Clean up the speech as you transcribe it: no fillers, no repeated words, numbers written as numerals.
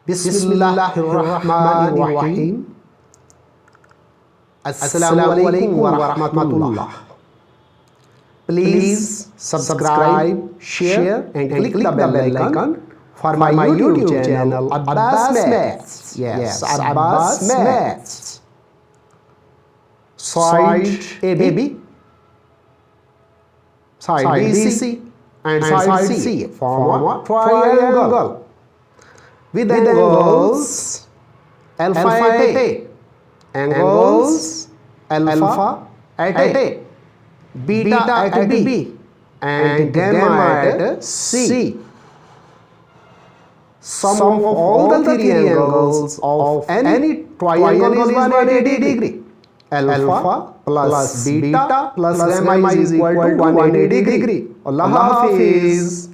Bismillahirrahmanirrahim. Assalamualaikum warahmatullah. Please subscribe, share and click the bell icon for my YouTube channel abbasmaths. Yes, abbasmaths. Side AB, side BC and side C form a triangle with angles alpha at A, angles alpha at A, beta at B and gamma at C. Sum of all the three angles of any triangle is 180 degree. Alpha plus beta plus gamma is equal to 180 degree. Allah Hafiz.